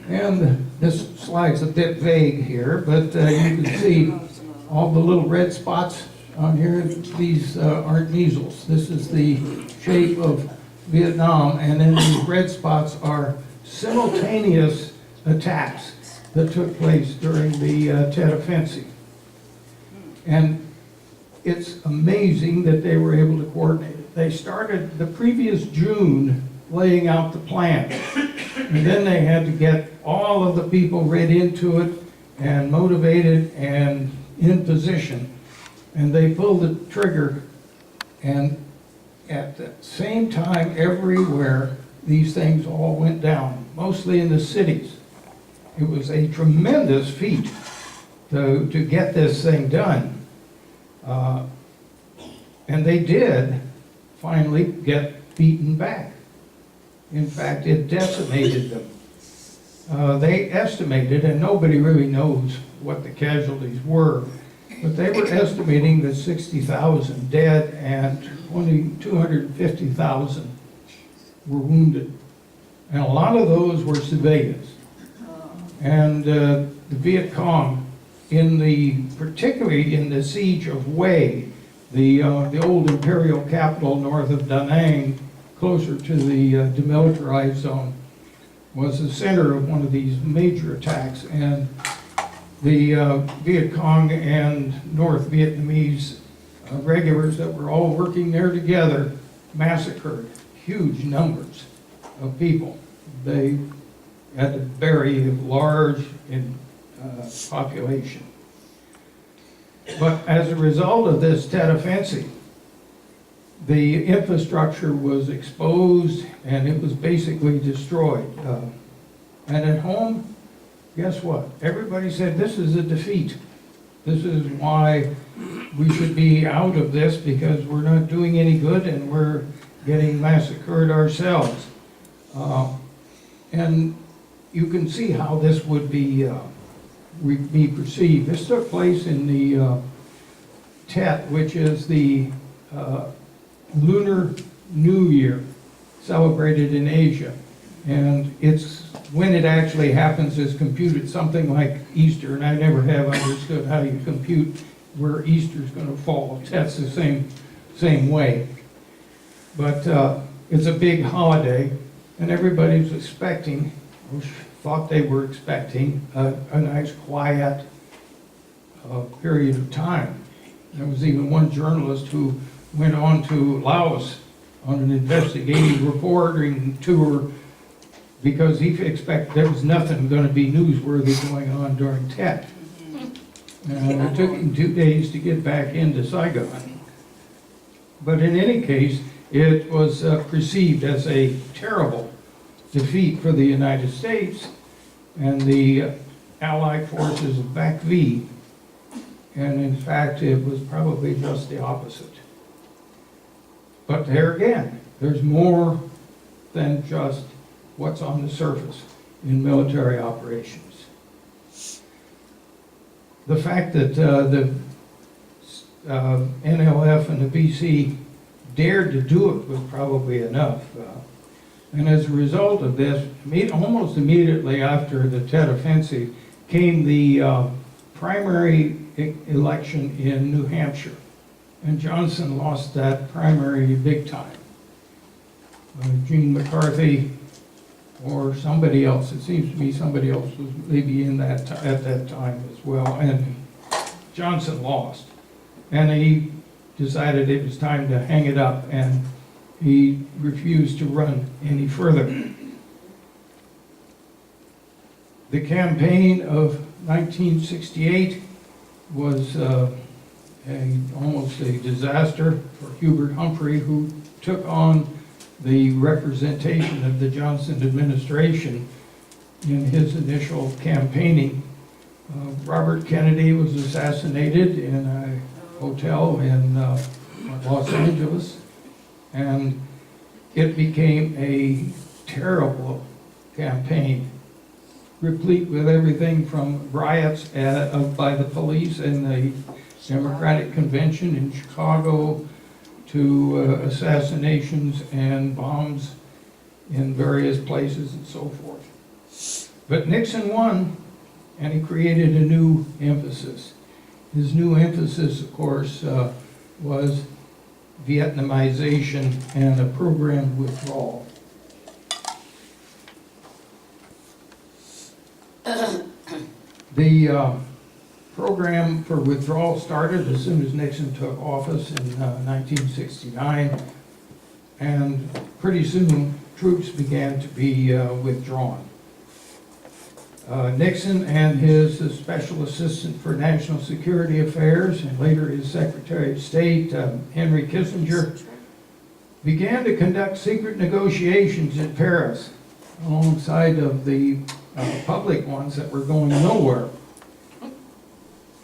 And this slide's a bit vague here, but you can see all the little red spots on here. These aren't measles. This is the shape of Vietnam, and then these red spots are simultaneous attacks that took place during the Tet Offensive. And it's amazing that they were able to coordinate it. They started the previous June laying out the plan, and then they had to get all of the people read into it and motivated and in position, and they pulled the trigger, and at the same time everywhere these things all went down, mostly in the cities. It was a tremendous feat to get this thing done. And they did finally get beaten back. In fact, it decimated them. They estimated, and nobody really knows what the casualties were, but they were estimating that 60,000 dead and only 250,000 were wounded. And a lot of those were civilians. And the Viet Cong, particularly in the siege of Hue, the old imperial capital north of Da Nang, closer to the demilitarized zone, was the center of one of these major attacks. And the Viet Cong and North Vietnamese regulars that were all working there together massacred huge numbers of people. They had to bury a large population. But as a result of this Tet Offensive, the infrastructure was exposed and it was basically destroyed. And at home, guess what? Everybody said this is a defeat. This is why we should be out of this, because we're not doing any good and we're getting massacred ourselves. And you can see how this would be perceived. This took place in the Tet, which is the Lunar New Year, celebrated in Asia. And it's when it actually happens is computed something like Easter, and I never have understood how you compute where Easter's going to fall. Tet's the same way. But it's a big holiday, and everybody's expecting, or thought they were expecting, a nice quiet period of time. There was even one journalist who went on to Laos on an investigative reporting tour because he expected there was nothing going to be newsworthy going on during Tet. And it took him 2 days to get back into Saigon. But in any case, it was perceived as a terrible defeat for the United States and the Allied forces of Bac V. And in fact, it was probably just the opposite. But there again, there's more than just what's on the surface in military operations. The fact that the NLF and the BC dared to do it was probably enough. And as a result of this, almost immediately after the Tet Offensive came the primary election in New Hampshire. And Johnson lost that primary big time. Gene McCarthy or somebody else, it seems to me somebody else was maybe in that at that time as well, and Johnson lost. And he decided it was time to hang it up, and he refused to run any further. The campaign of 1968 was almost a disaster for Hubert Humphrey, who took on the representation of the Johnson administration in his initial campaigning. Robert Kennedy was assassinated in a hotel in Los Angeles, and it became a terrible campaign, replete with everything from riots by the police in the Democratic Convention in Chicago to assassinations and bombs in various places and so forth. But Nixon won, and he created a new emphasis. His new emphasis, of course, was Vietnamization and a programmed withdrawal. The program for withdrawal started as soon as Nixon took office in 1969, and pretty soon troops began to be withdrawn. Nixon and his special assistant for national security affairs, and later his Secretary of State, Henry Kissinger, began to conduct secret negotiations in Paris alongside of the public ones that were going nowhere.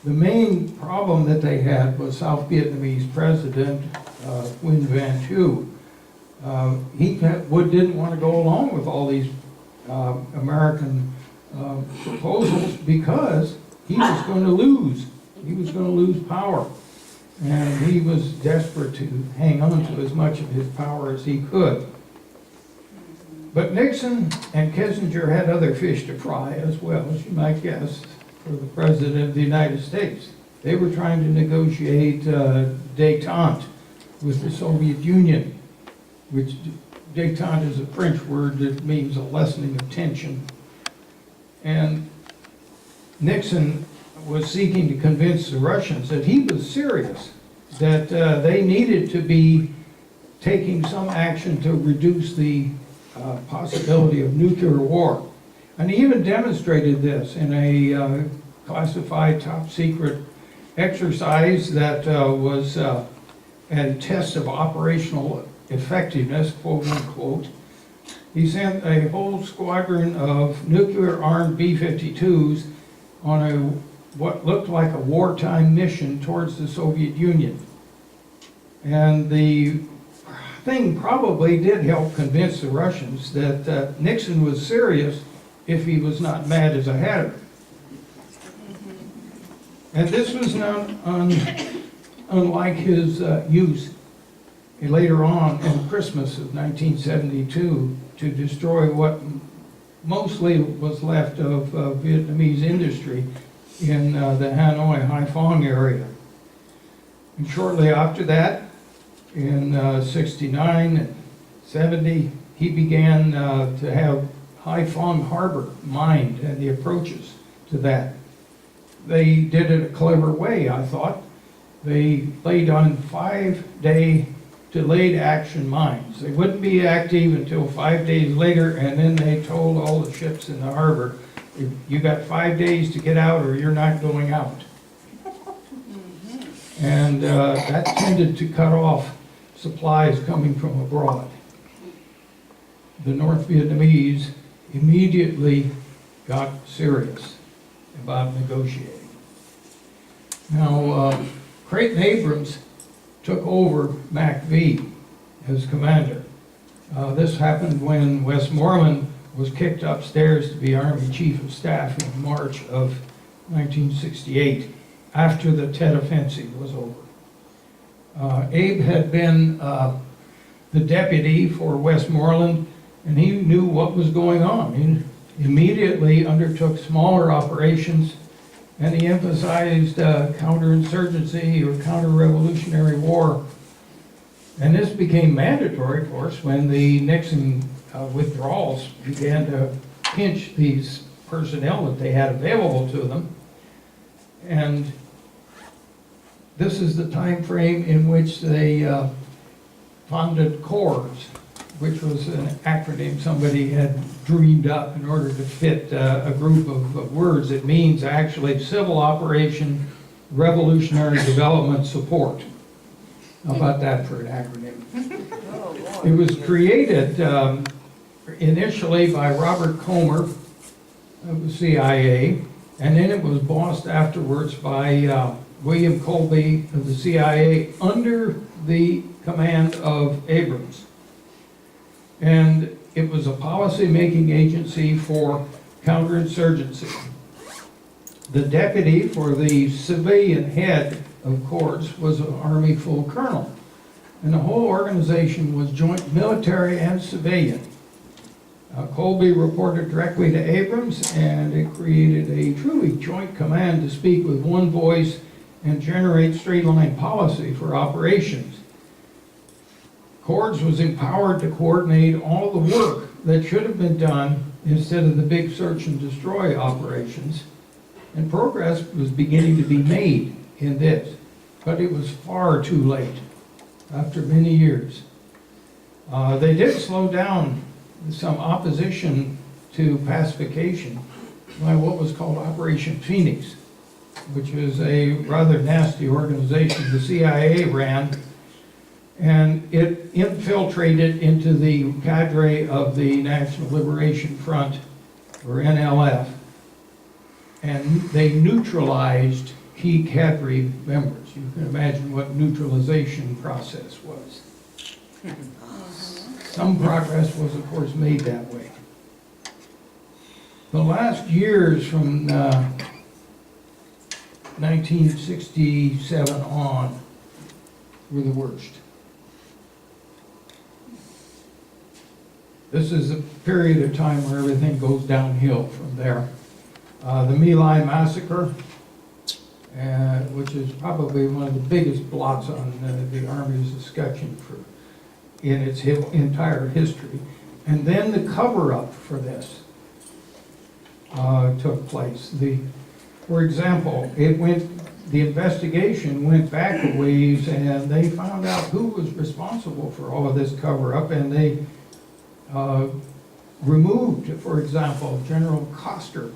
The main problem that they had was South Vietnamese President Nguyen Van Thieu. He didn't want to go along with all these American proposals because he was going to lose. He was going to lose power. And he was desperate to hang on to as much of his power as he could. But Nixon and Kissinger had other fish to fry as well, as you might guess, for the President of the United States. They were trying to negotiate détente with the Soviet Union, which détente is a French word that means a lessening of tension. And Nixon was seeking to convince the Russians that he was serious, that they needed to be taking some action to reduce the possibility of nuclear war. And he even demonstrated this in a classified top secret exercise that was a test of operational effectiveness, quote unquote. He sent a whole squadron of nuclear-armed B-52s on what looked like a wartime mission towards the Soviet Union. And the thing probably did help convince the Russians that Nixon was serious if he was not mad as a hatter. And this was not unlike his use later on in Christmas of 1972 to destroy what mostly was left of Vietnamese industry in the Hanoi, Haiphong area. And shortly after that, in 69 and 70, he began to have Haiphong Harbor mined and the approaches to that. They did it a clever way, I thought. They laid on 5-day delayed action mines. They wouldn't be active until 5 days later, and then they told all the ships in the harbor, you got 5 days to get out or you're not going out. And that tended to cut off supplies coming from abroad. The North Vietnamese immediately got serious about negotiating. Now, Creighton Abrams took over MACV as commander. This happened when Westmoreland was kicked upstairs to be Army Chief of Staff in March of 1968, after the Tet Offensive was over. Abe had been the deputy for Westmoreland, and he knew what was going on. He immediately undertook smaller operations, and he emphasized counterinsurgency or counter-revolutionary war. And this became mandatory, of course, when the Nixon withdrawals began to pinch these personnel that they had available to them. And this is the time frame in which they founded CORS, which was an acronym somebody had dreamed up in order to fit a group of words. It means actually Civil Operation Revolutionary Development Support. How about that for an acronym? It was created initially by Robert Comer of the CIA, and then it was bossed afterwards by William Colby of the CIA under the command of Abrams. And it was a policy-making agency for counterinsurgency. The deputy for the civilian head of CORS was an Army full colonel. And the whole organization was joint military and civilian. Colby reported directly to Abrams, and it created a truly joint command to speak with one voice and generate straight-line policy for operations. Cords was empowered to coordinate all the work that should have been done instead of the big search and destroy operations, and progress was beginning to be made in this, but it was far too late after many years. They did slow down some opposition to pacification by what was called Operation Phoenix, which is a rather nasty organization the CIA ran, and it infiltrated into the cadre of the National Liberation Front, or NLF, and they neutralized key cadre members. You can imagine what neutralization process was. Some progress was, of course, made that way. The last years from 1967 on were the worst. This is a period of time where everything goes downhill from there. The My Lai massacre, which is probably one of the biggest blots on the Army's escutcheon in its entire history. And then the cover-up for this took place. For example, the investigation went back a ways, and they found out who was responsible for all of this cover-up, and they removed, for example, General Coster,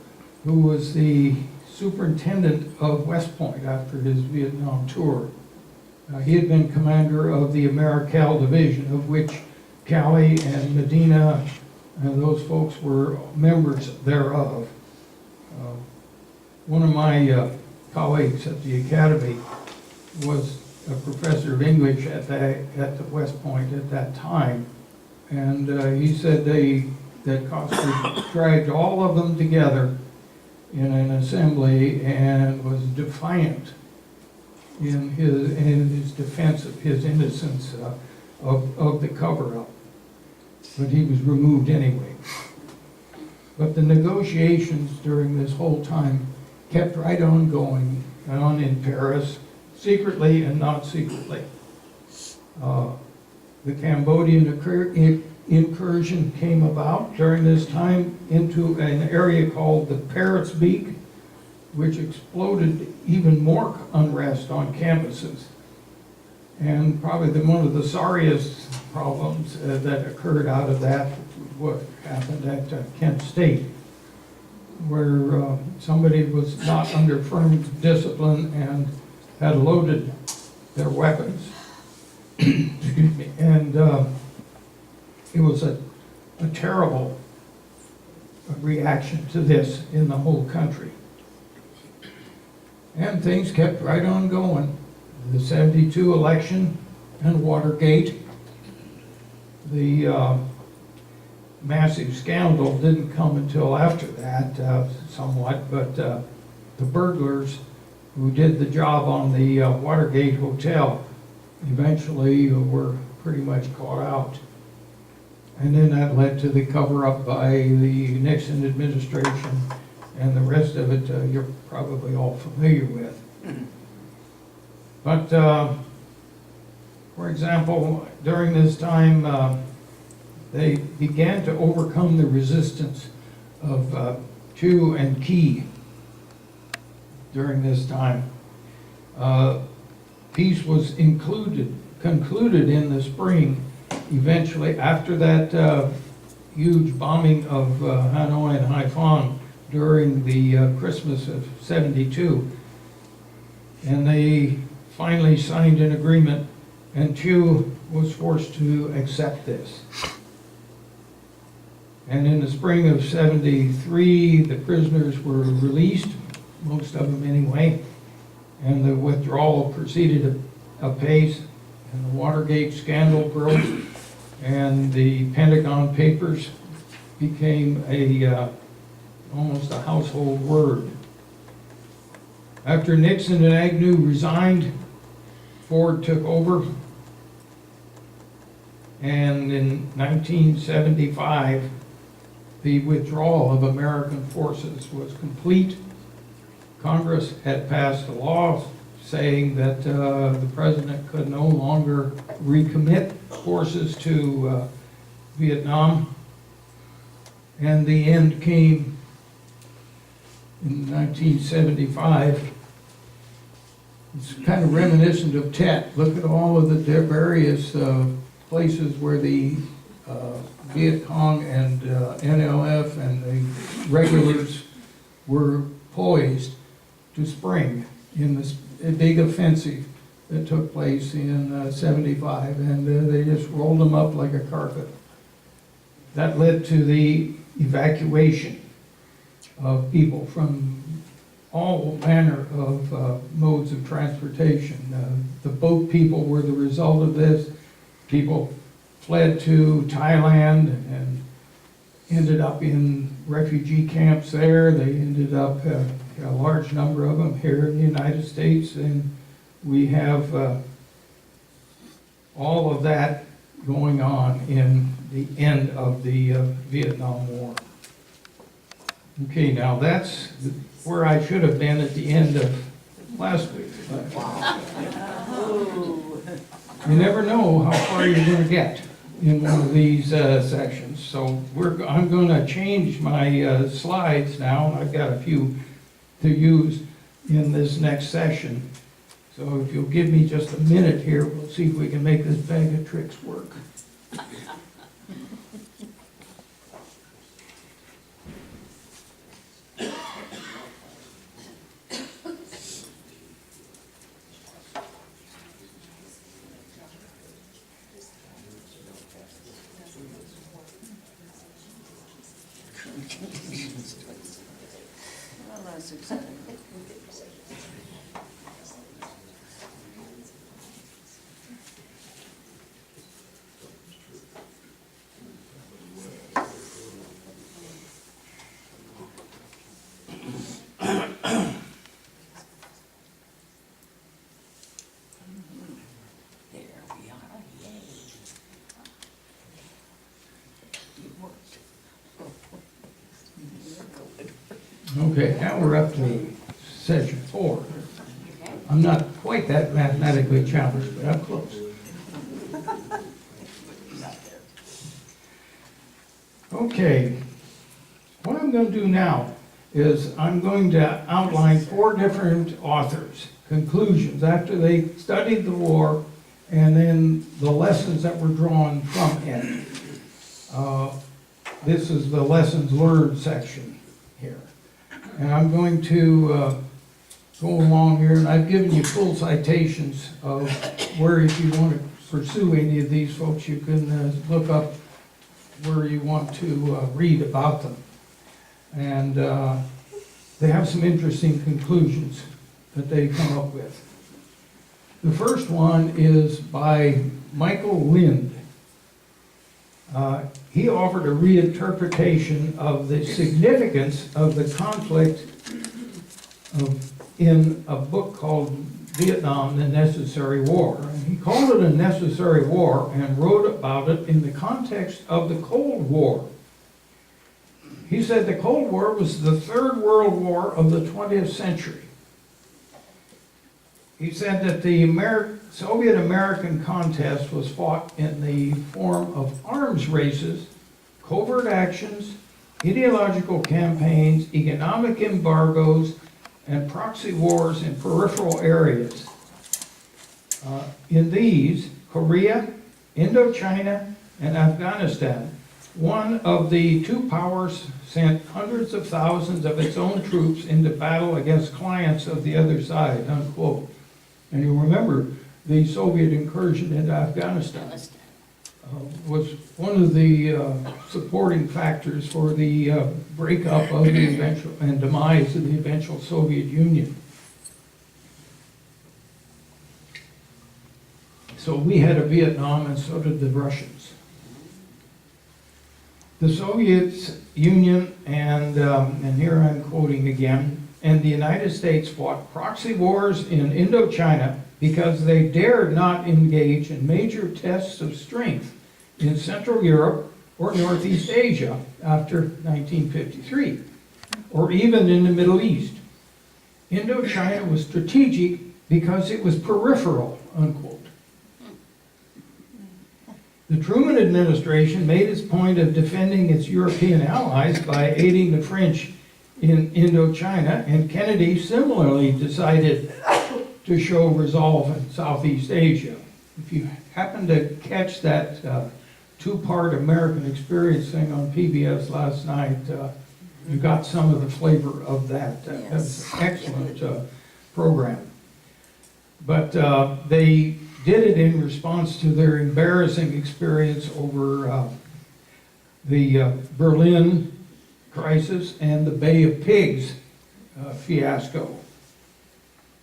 who was the superintendent of West Point after his Vietnam tour. He had been commander of the AmeriCal division, of which Calley and Medina and those folks were members thereof. One of my colleagues at the academy was a professor of English at the West Point at that time, and he said that Coster dragged all of them together in an assembly and was defiant in his defense of his innocence of the cover-up. But he was removed anyway. But the negotiations during this whole time kept right on going on in Paris, secretly and not secretly. The Cambodian incursion came about during this time into an area called the Parrot's Beak, which exploded even more unrest on campuses. And probably one of the sorriest problems that occurred out of that, what happened at Kent State, where somebody was not under firm discipline and had loaded their weapons. Excuse me. And it was a terrible reaction to this in the whole country. And things kept right on going. The '72 election and Watergate, the massive scandal didn't come until after that, somewhat, but the burglars who did the job on the Watergate Hotel eventually were pretty much caught out. And then that led to the cover-up by the Nixon administration, and the rest of it you're probably all familiar with. But, for example, during this time, they began to overcome the resistance of Chu and Key during this time. Peace was concluded in the spring, eventually, after that huge bombing of Hanoi and Haiphong during the Christmas of '72. And they finally signed an agreement, and Chu was forced to accept this. And in the spring of '73, the prisoners were released, most of them anyway, and the withdrawal proceeded apace, and the Watergate scandal broke, and the Pentagon Papers became almost a household word. After Nixon and Agnew resigned, Ford took over, and in 1975, the withdrawal of American forces was complete. Congress had passed a law saying that the president could no longer recommit forces to Vietnam. And the end came in 1975. It's kind of reminiscent of Tet. Look at all of the various places where the Viet Cong and NLF and the regulars were poised to spring in this big offensive that took place in 75, and they just rolled them up like a carpet. That led to the evacuation of people from all manner of modes of transportation. The boat people were the result of this. People fled to Thailand and ended up in refugee camps there. They ended up, a large number of them here in the United States, and we have all of that going on in the end of the Vietnam War. Okay, now that's where I should have been at the end of last week. You never know how far you're going to get in one of these sections. So I'm going to change my slides now. I've got a few to use in this next session. So if you'll give me just a minute here, we'll see if we can make this bag of tricks work. Well, that's exciting. There we are, yay. It worked. Okay, now we're up to session 4. I'm not quite that mathematically challenged, but I'm close. Okay, what I'm going to do now is I'm going to outline 4 different authors' conclusions after they studied the war and then the lessons that were drawn from it. This is the lessons learned section here. And I'm going to go along here, and I've given you full citations of where, if you want to pursue any of these folks, you can look up where you want to read about them. And they have some interesting conclusions that they come up with. The first one is by Michael Lind. He offered a reinterpretation of the significance of the conflict in a book called Vietnam, The Necessary War. And he called it a necessary war and wrote about it in the context of the Cold War. He said the Cold War was the third world war of the 20th century. He said that the Soviet-American contest was fought in the form of arms races, covert actions, ideological campaigns, economic embargoes, and proxy wars in peripheral areas. In these, Korea, Indochina, and Afghanistan, one of the 2 powers sent hundreds of thousands of its own troops into battle against clients of the other side, unquote. And you remember the Soviet incursion into Afghanistan was one of the supporting factors for the breakup of the eventual and demise of the eventual Soviet Union. So we had a Vietnam, and so did the Russians. The Soviet Union and here I'm quoting again, and the United States fought proxy wars in Indochina because they dared not engage in major tests of strength in Central Europe or Northeast Asia after 1953, or even in the Middle East. Indochina was strategic because it was peripheral, unquote. The Truman administration made its point of defending its European allies by aiding the French in Indochina, and Kennedy similarly decided to show resolve in Southeast Asia. If you happen to catch that two-part American Experience thing on PBS last night, you got some of the flavor of that. That was an excellent program. But they did it in response to their embarrassing experience over the Berlin crisis and the Bay of Pigs fiasco.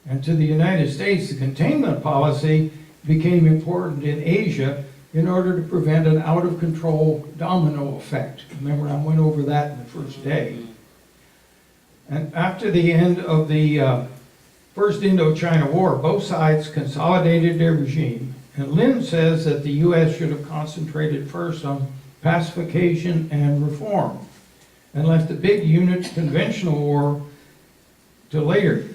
And to the United States, the containment policy became important in Asia in order to prevent an out-of-control domino effect. Remember, I went over that in the first day. And after the end of the First Indochina War, both sides consolidated their regime, and Lynn says that the U.S. should have concentrated first on pacification and reform, and left the big unit conventional war to later,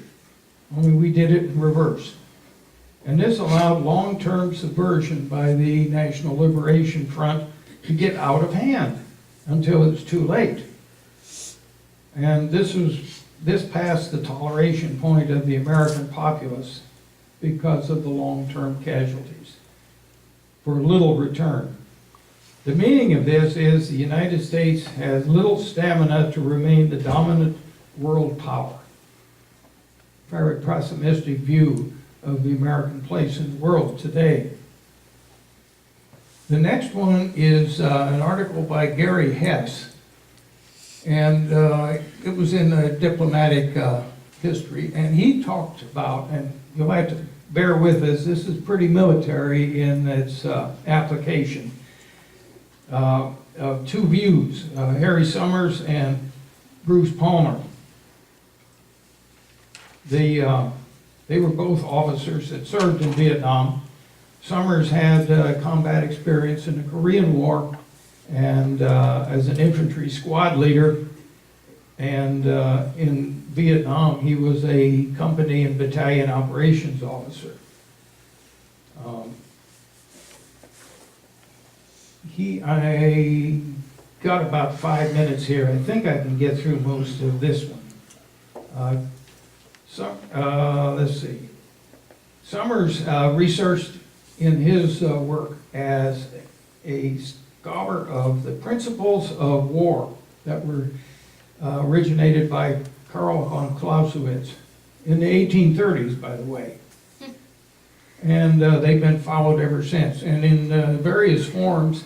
only we did it in reverse. And this allowed long-term subversion by the National Liberation Front to get out of hand until it was too late. And this passed the toleration point of the American populace because of the long-term casualties for little return. The meaning of this is the United States has little stamina to remain the dominant world power. Very pessimistic view of the American place in the world today. The next one is an article by Gary Hess, and it was in diplomatic history, and he talked about, and you'll have to bear with us, this is pretty military in its application, of two views, Harry Summers and Bruce Palmer. They were both officers that served in Vietnam. Summers had combat experience in the Korean War and as an infantry squad leader. And in Vietnam, he was a company and battalion operations officer. I got about 5 minutes here. I think I can get through most of this one. Let's see. Summers researched in his work as a scholar of the principles of war that were originated by Karl von Clausewitz in the 1830s, by the way. And they've been followed ever since. And in various forms,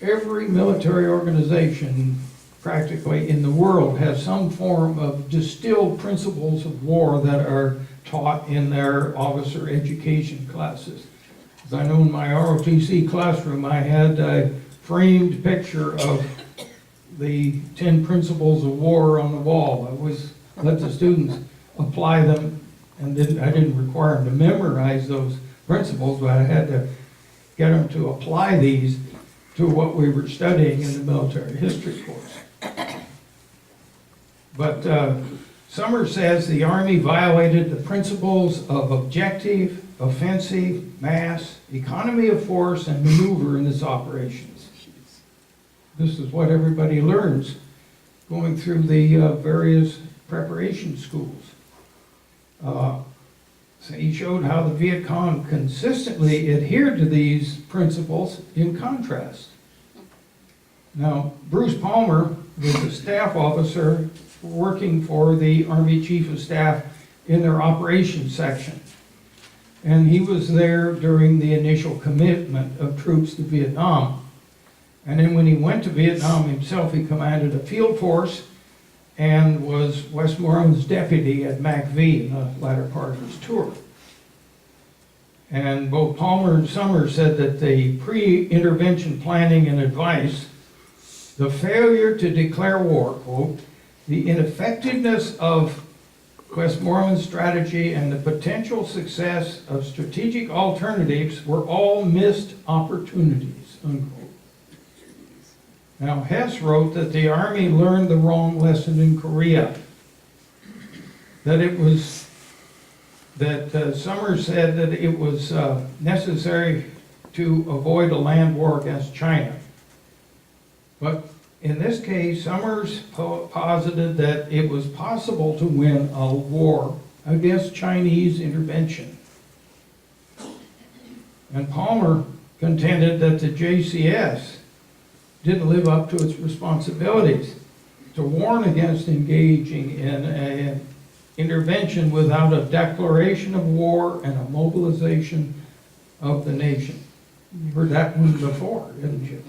every military organization practically in the world has some form of distilled principles of war that are taught in their officer education classes. As I know in my ROTC classroom, I had a framed picture of the 10 principles of war on the wall. I always let the students apply them, and I didn't require them to memorize those principles, but I had to get them to apply these to what we were studying in the military history course. But Summers says the Army violated the principles of objective, offensive, mass, economy of force, and maneuver in its operations. This is what everybody learns going through the various preparation schools. So he showed how the Viet Cong consistently adhered to these principles in contrast. Now, Bruce Palmer was a staff officer working for the Army Chief of Staff in their operations section. And he was there during the initial commitment of troops to Vietnam. And then when he went to Vietnam himself, he commanded a field force and was Westmoreland's deputy at MACV in the latter part of his tour. And both Palmer and Summers said that the pre-intervention planning and advice, the failure to declare war, quote, the ineffectiveness of Westmoreland's strategy and the potential success of strategic alternatives were all missed opportunities, unquote. Now, Hess wrote that the Army learned the wrong lesson in Korea. Summers said that it was necessary to avoid a land war against China. But in this case, Summers posited that it was possible to win a war against Chinese intervention. And Palmer contended that the JCS didn't live up to its responsibilities to warn against engaging in an intervention without a declaration of war and a mobilization of the nation. You heard that one before, didn't you?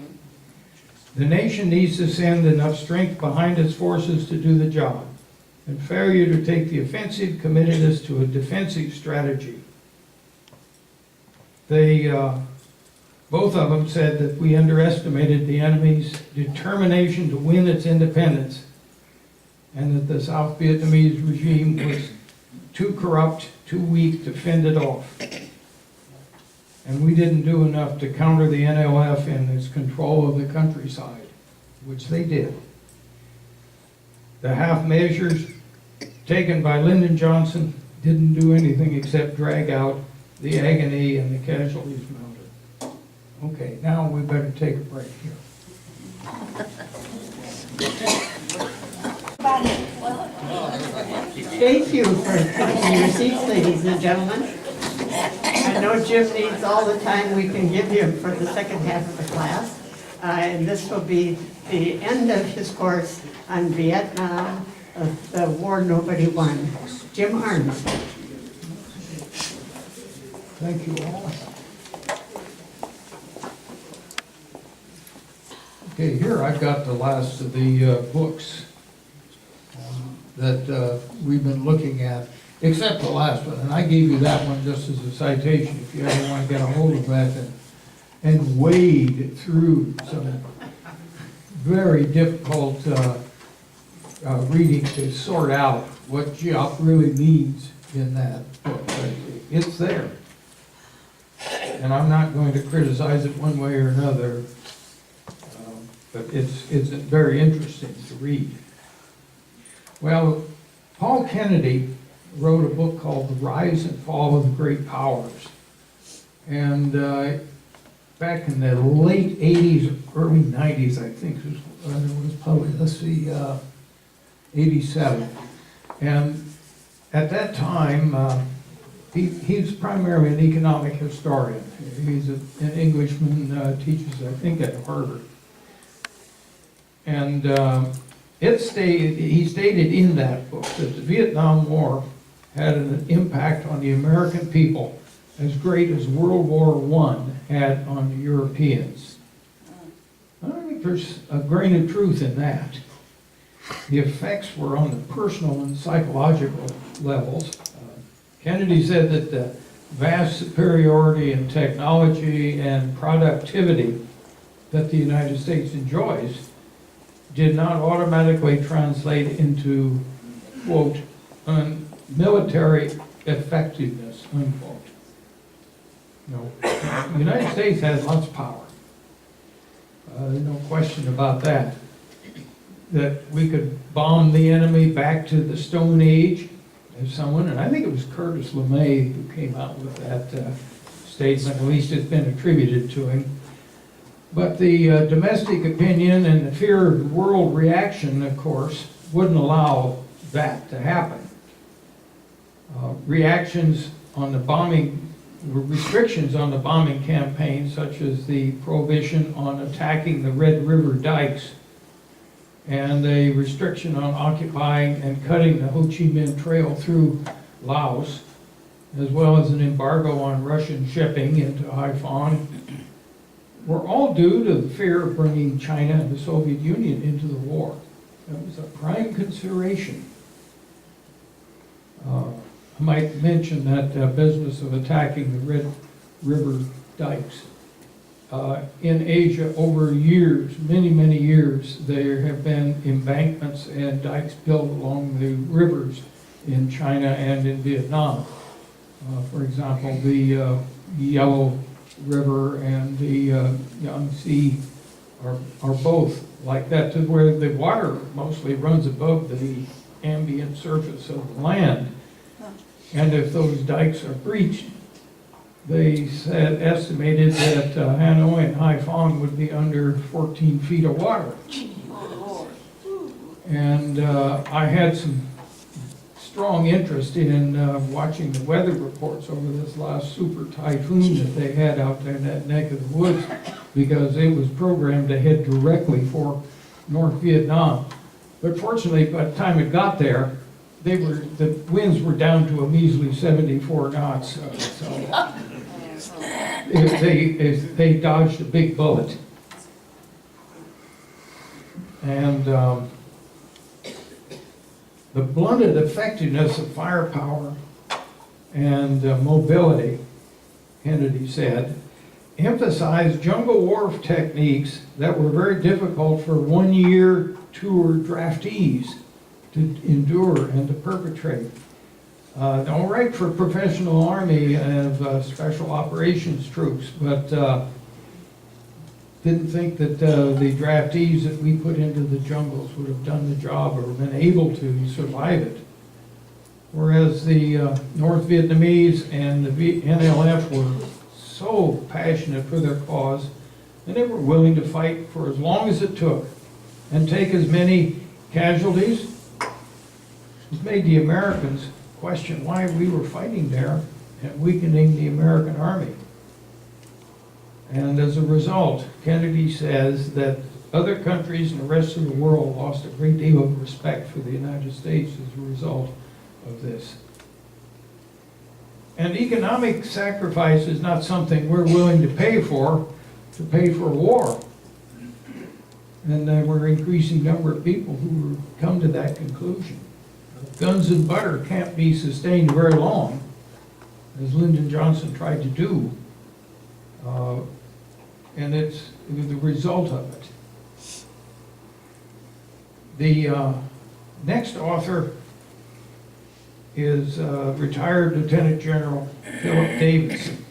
The nation needs to send enough strength behind its forces to do the job, and failure to take the offensive committed us to a defensive strategy. Both of them said that we underestimated the enemy's determination to win its independence, and that the South Vietnamese regime was too corrupt, too weak to fend it off. And we didn't do enough to counter the NLF in its control of the countryside, which they did. The half measures taken by Lyndon Johnson didn't do anything except drag out the agony and the casualties mounted. Okay, now we better take a break here. Thank you for taking your seats, ladies and gentlemen. I know Jim needs all the time we can give him for the second half of the class. And this will be the end of his course on Vietnam, the war nobody won. Jim Ahrens. Thank you all. Okay, here I've got the last of the books that we've been looking at, except the last one. And I gave you that one just as a citation if you ever want to get a hold of that and wade through some very difficult reading to sort out what GEOP really means in that book. But it's there. And I'm not going to criticize it one way or another, but it's very interesting to read. Well, Paul Kennedy wrote a book called The Rise and Fall of the Great Powers. And back in the late 80s, early 90s, I think it was probably, 87. And at that time, he's primarily an economic historian. He's an Englishman, teaches, I think, at Harvard. And he stated in that book that the Vietnam War had an impact on the American people as great as World War I had on the Europeans. I think there's a grain of truth in that. The effects were on the personal and psychological levels. Kennedy said that the vast superiority in technology and productivity that the United States enjoys did not automatically translate into, quote, military effectiveness, unquote. No, the United States has lots of power. There's no question about that. That we could bomb the enemy back to the Stone Age, as someone, and I think it was Curtis LeMay who came out with that statement, at least it's been attributed to him. But the domestic opinion and the fear of the world reaction, of course, wouldn't allow that to happen. Reactions on the bombing, restrictions on the bombing campaign, such as the prohibition on attacking the Red River dikes and a restriction on occupying and cutting the Ho Chi Minh Trail through Laos, as well as an embargo on Russian shipping into Haiphong, were all due to the fear of bringing China and the Soviet Union into the war. That was a prime consideration. I might mention that business of attacking the Red River dikes. In Asia, over years, many, many years, there have been embankments and dikes built along the rivers in China and in Vietnam. For example, the Yellow River and the Yangtze are both like that to where the water mostly runs above the ambient surface of the land. And if those dikes are breached, they estimated that Hanoi and Haiphong would be under 14 feet of water. And I had some strong interest in watching the weather reports over this last super typhoon that they had out there in that neck of the woods, because it was programmed to head directly for North Vietnam. But fortunately, by the time it got there, the winds were down to a measly 74 knots. So they dodged a big bullet. And the blunted effectiveness of firepower and mobility, Kennedy said, emphasized jungle warfare techniques that were very difficult for one-year tour draftees to endure and to perpetrate. All right for professional army and special operations troops, but didn't think that the draftees that we put into the jungles would have done the job or been able to survive it. Whereas the North Vietnamese and the NLF were so passionate for their cause, and they were willing to fight for as long as it took and take as many casualties. It made the Americans question why we were fighting there and weakening the American army. And as a result, Kennedy says that other countries and the rest of the world lost a great deal of respect for the United States as a result of this. And economic sacrifice is not something we're willing to pay for war. And we're an increasing number of people who come to that conclusion. Guns and butter can't be sustained very long, as Lyndon Johnson tried to do. And it's the result of it. The next author is retired Lieutenant General Philip Davidson.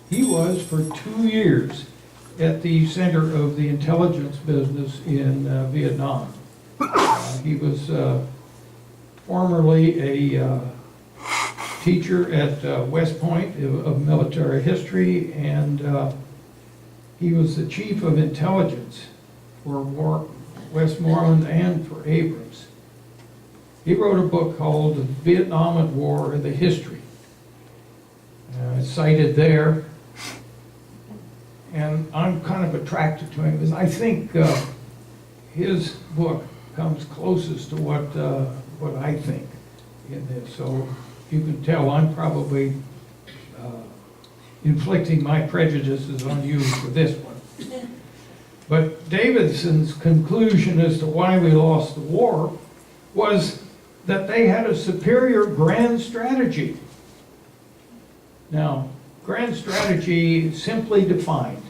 He was for 2 years at the center of the intelligence business in Vietnam. He was formerly a teacher at West Point of military history, and he was the chief of intelligence for Westmoreland and for Ahrens. He wrote a book called The Vietnam War and the History. It's cited there. And I'm kind of attracted to him because I think his book comes closest to what I think in this. So you can tell I'm probably inflicting my prejudices on you for this one. But Davidson's conclusion as to why we lost the war was that they had a superior grand strategy. Now, grand strategy, simply defined,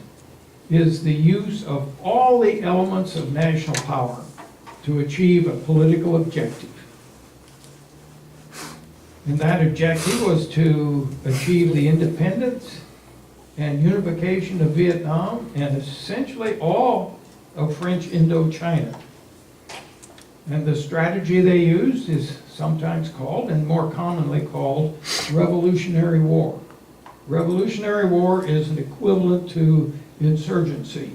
is the use of all the elements of national power to achieve a political objective. And that objective was to achieve the independence and unification of Vietnam and essentially all of French Indochina. And the strategy they used is sometimes called, and more commonly called, Revolutionary War. Revolutionary War is an equivalent to insurgency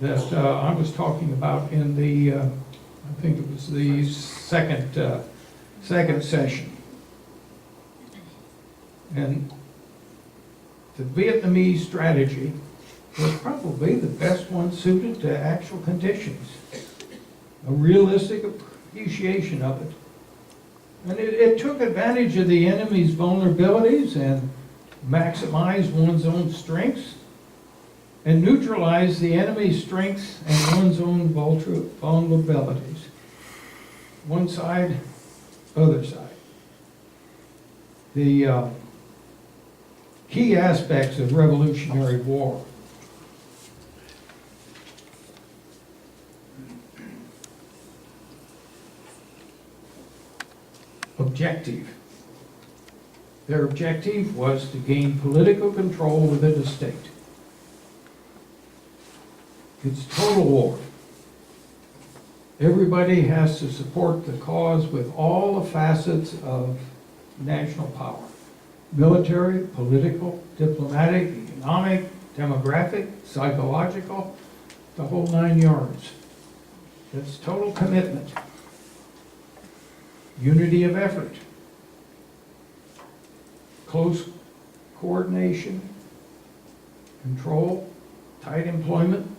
that I was talking about in the, I think it was the second session. And the Vietnamese strategy was probably the best one suited to actual conditions, a realistic appreciation of it. And it took advantage of the enemy's vulnerabilities and maximized one's own strengths and neutralized the enemy's strengths and one's own vulnerabilities. One side, other side. The key aspects of Revolutionary War. Objective. Their objective was to gain political control within the state. It's total war. Everybody has to support the cause with all the facets of national power. Military, political, diplomatic, economic, demographic, psychological, the whole 9 yards. It's total commitment. Unity of effort. Close coordination, control, tight employment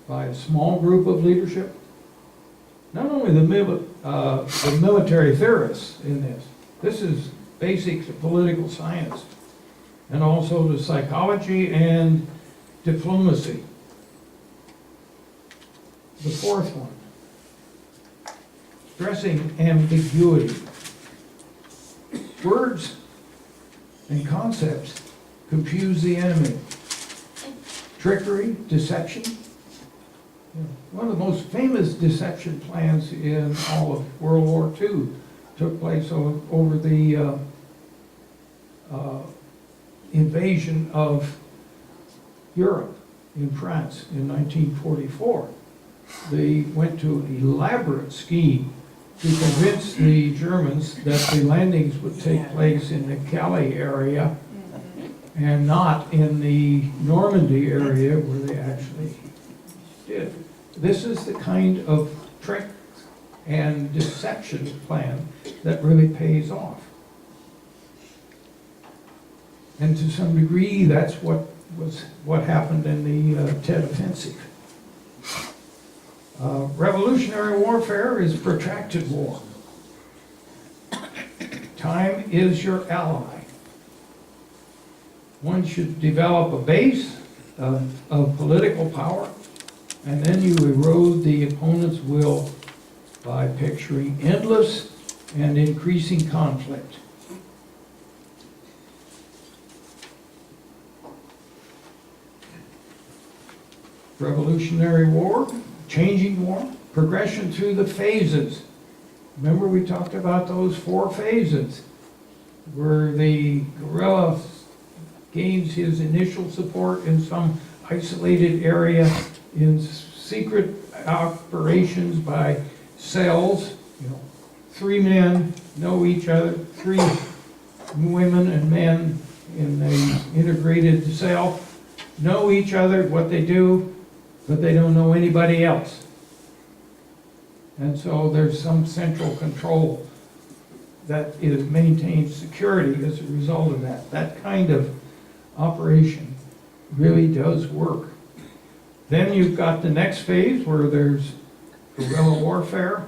by a small group of leadership. Not only the military theorists in this is basics of political science, and also the psychology and diplomacy. The fourth one, stressing ambiguity. Words and concepts confuse the enemy. Trickery, deception. One of the most famous deception plans in all of World War II took place over the invasion of Europe in France in 1944. They went to an elaborate scheme to convince the Germans that the landings would take place in the Calais area and not in the Normandy area where they actually did. This is the kind of trick and deception plan that really pays off. And to some degree, that's what happened in the Tet Offensive. Revolutionary warfare is protracted war. Time is your ally. One should develop a base of political power, and then you erode the opponent's will by picturing endless and increasing conflict. Revolutionary war, changing war, progression through the phases. Remember we talked about those 4 phases, where the guerrilla gains his initial support in some isolated area in secret operations by cells. 3 men know each other, 3 women and men in the integrated cell know each other, what they do, but they don't know anybody else. And so there's some central control that maintains security as a result of that. That kind of operation really does work. Then you've got the next phase where there's guerrilla warfare,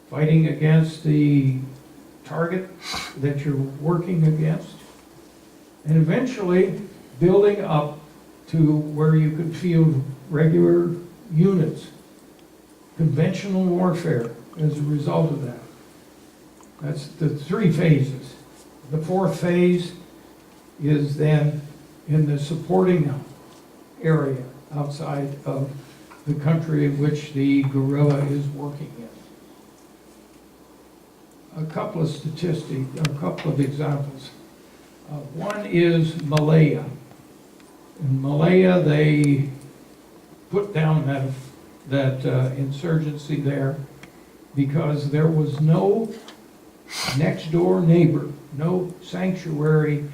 fighting against the target that you're working against, and eventually building up to where you could field regular units, conventional warfare as a result of that. That's the 3 phases. The 4th phase is then in the supporting area outside of the country in which the guerrilla is working in. A couple of statistics, a couple of examples. One is Malaya. In Malaya, they put down that insurgency there because there was no next door neighbor, no sanctuary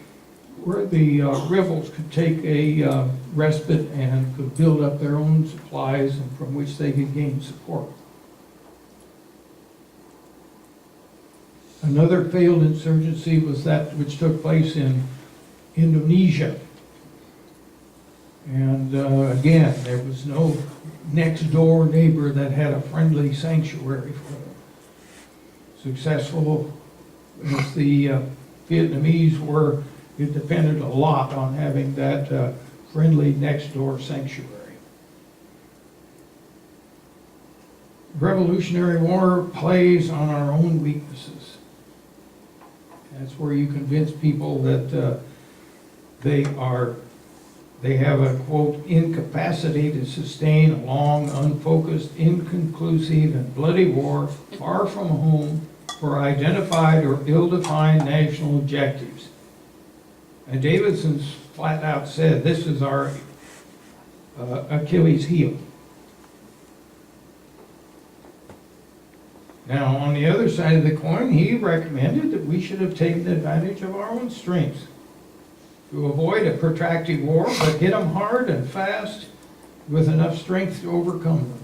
where the rebels could take a respite and could build up their own supplies and from which they could gain support. Another failed insurgency was that which took place in Indonesia. And again, there was no next door neighbor that had a friendly sanctuary for them. Successful as the Vietnamese were, it depended a lot on having that friendly next door sanctuary. Revolutionary war plays on our own weaknesses. That's where you convince people that they have a, quote, incapacity to sustain a long, unfocused, inconclusive, and bloody war far from home for identified or ill-defined national objectives. And Davidson's flat out said, this is our Achilles' heel. Now, on the other side of the coin, he recommended that we should have taken advantage of our own strengths to avoid a protracted war, but hit them hard and fast with enough strength to overcome them.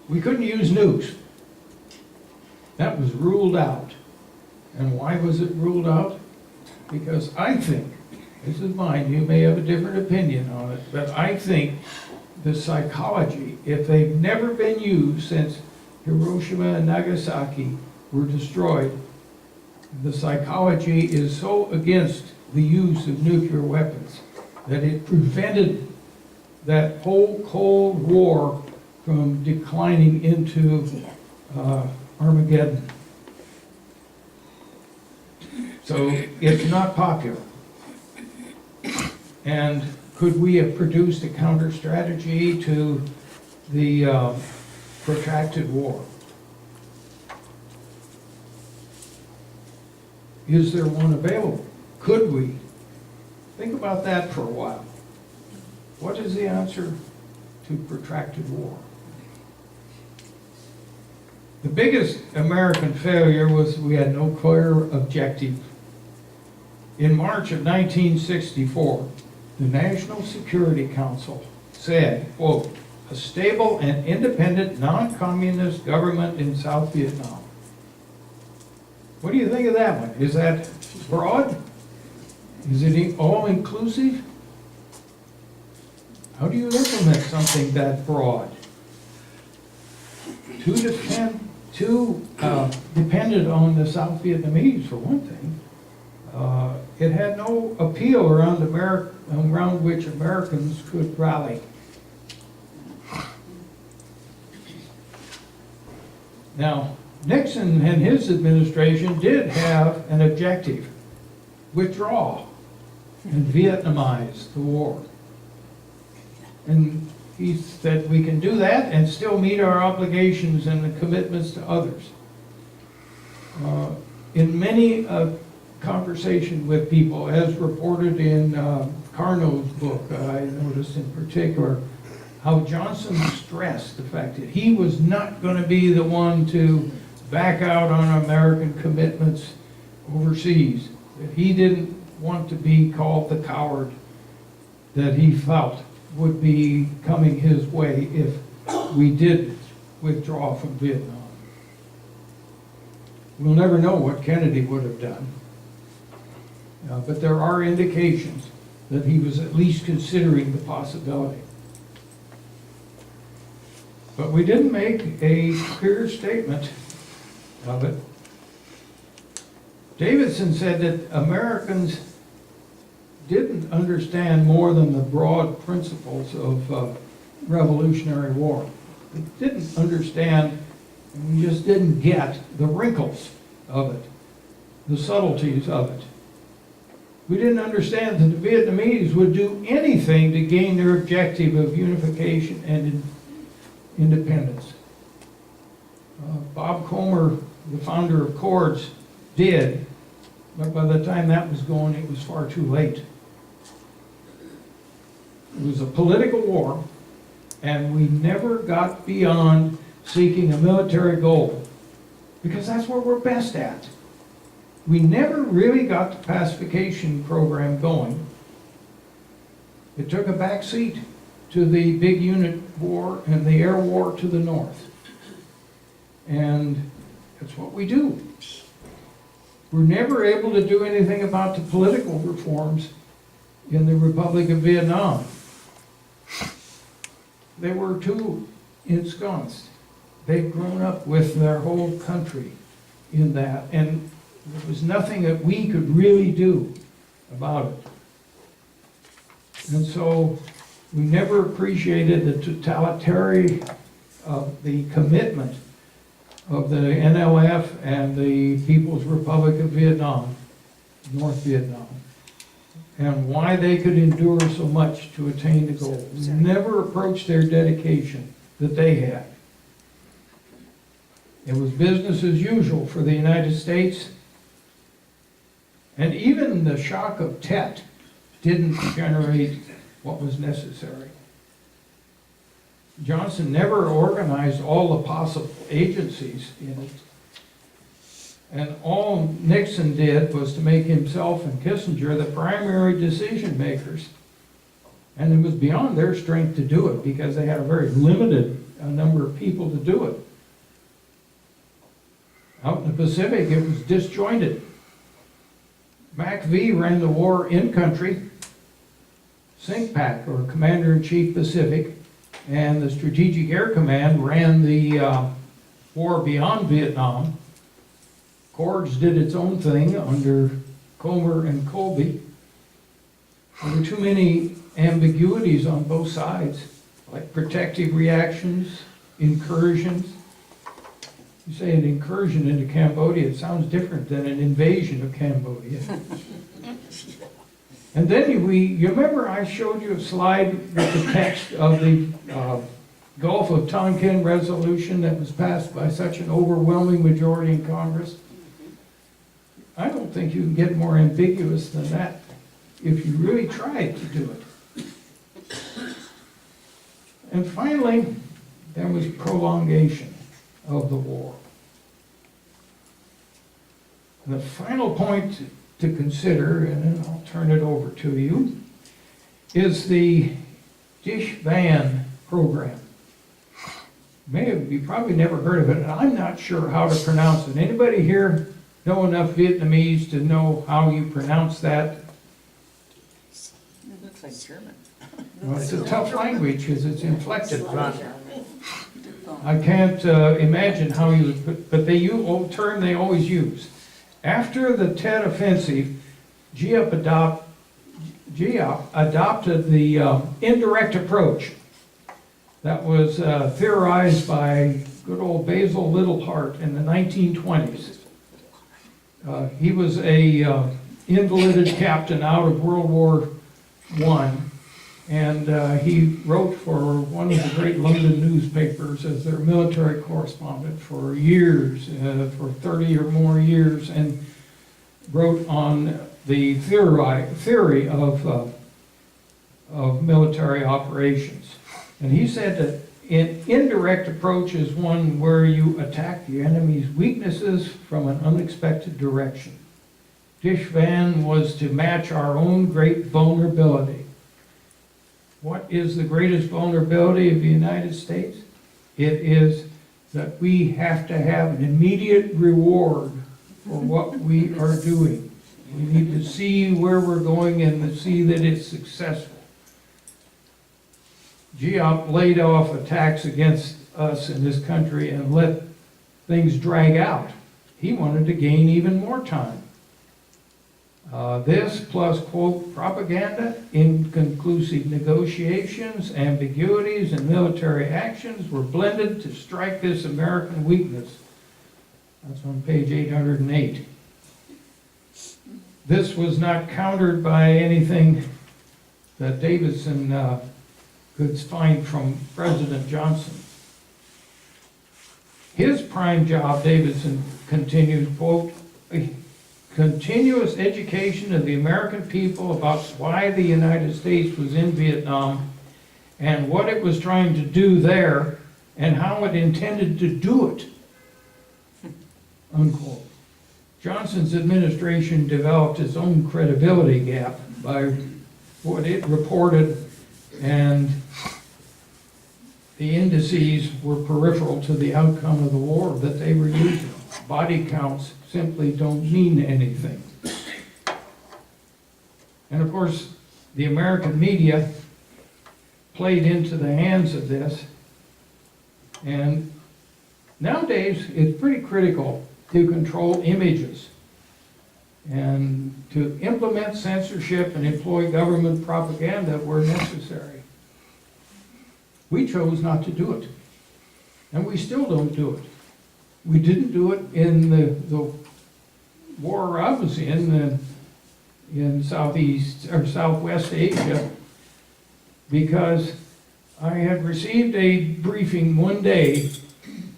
We couldn't use nukes. That was ruled out. And why was it ruled out? Because I think, this is mine, you may have a different opinion on it, but I think the psychology, if they've never been used since Hiroshima and Nagasaki were destroyed, the psychology is so against the use of nuclear weapons that it prevented that whole Cold War from declining into Armageddon. So it's not popular. And could we have produced a counter strategy to the protracted war? Is there one available? Could we? Think about that for a while. What is the answer to protracted war? The biggest American failure was we had no clear objective. In March of 1964, the National Security Council said, quote, "a stable and independent non-communist government in South Vietnam." What do you think of that one? Is that broad? Is it all-inclusive? How do you implement something that broad? Too dependent on the South Vietnamese, for one thing. It had no appeal around which Americans could rally. Now, Nixon and his administration did have an objective: withdraw and Vietnamize the war. And he said we can do that and still meet our obligations and the commitments to others. In many conversation with people, as reported in Carnot's book, I noticed in particular how Johnson stressed the fact that he was not going to be the one to back out on American commitments overseas, that he didn't want to be called the coward that he felt would be coming his way if we did withdraw from Vietnam. We'll never know what Kennedy would have done, but there are indications that he was at least considering the possibility. But we didn't make a clear statement of it. Davidson said that Americans didn't understand more than the broad principles of Revolutionary War. They didn't understand, and we just didn't get the wrinkles of it, the subtleties of it. We didn't understand that the Vietnamese would do anything to gain their objective of unification and independence. Bob Comer, the founder of Cords, did, but by the time that was going, it was far too late. It was a political war, and we never got beyond seeking a military goal, because that's what we're best at. We never really got the pacification program going. It took a back seat to the big unit war and the air war to the north. And that's what we do. We're never able to do anything about the political reforms in the Republic of Vietnam. They were too ensconced. They'd grown up with their whole country in that, and there was nothing that we could really do about it. And so we never appreciated the totality of the commitment of the NLF and the People's Republic of Vietnam, North Vietnam, and why they could endure so much to attain the goal. We never approached their dedication that they had. It was business as usual for the United States. And even the shock of Tet didn't generate what was necessary. Johnson never organized all the possible agencies in it. And all Nixon did was to make himself and Kissinger the primary decision makers. And it was beyond their strength to do it because they had a very limited number of people to do it. Out in the Pacific, it was disjointed. MacV ran the war in country. CINCPAC, or Commander-in-Chief Pacific, and the Strategic Air Command ran the war beyond Vietnam. Corps did its own thing under Comer and Colby. There were too many ambiguities on both sides, like protective reactions, incursions. You say an incursion into Cambodia, it sounds different than an invasion of Cambodia. And then you remember I showed you a slide with the text of the Gulf of Tonkin resolution that was passed by such an overwhelming majority in Congress? I don't think you can get more ambiguous than that if you really tried to do it. And finally, there was prolongation of the war. And the final point to consider, and then I'll turn it over to you, is the Dish-Van program. You probably never heard of it, and I'm not sure how to pronounce it. Anybody here know enough Vietnamese to know how you pronounce that? It looks like German. Well, it's a tough language because it's inflected. I can't imagine how you would, but they use old term they always use. After the Tet Offensive, GIOP adopted the indirect approach that was theorized by good old Basil Littlehart in the 1920s. He was a invalided captain out of World War I, and he wrote for one of the great London newspapers as their military correspondent for years, for 30 or more years, and wrote on the theory of military operations. And he said that an indirect approach is one where you attack the enemy's weaknesses from an unexpected direction. Dish-Van was to match our own great vulnerability. What is the greatest vulnerability of the United States? It is that we have to have an immediate reward for what we are doing. We need to see where we're going and to see that it's successful. GIOP laid off attacks against us in this country and let things drag out. He wanted to gain even more time. This plus, quote, propaganda, inconclusive negotiations, ambiguities, and military actions were blended to strike this American weakness. That's on page 808. This was not countered by anything that Davidson could find from President Johnson. His prime job, Davidson continued, quote, continuous education of the American people about why the United States was in Vietnam and what it was trying to do there and how it intended to do it, unquote. Johnson's administration developed its own credibility gap by what it reported, and the indices were peripheral to the outcome of the war that they were using. Body counts simply don't mean anything. And of course, the American media played into the hands of this. And nowadays, it's pretty critical to control images and to implement censorship and employ government propaganda where necessary. We chose not to do it, and we still don't do it. We didn't do it in the war I was in Southeast or Southwest Asia, because I had received a briefing one day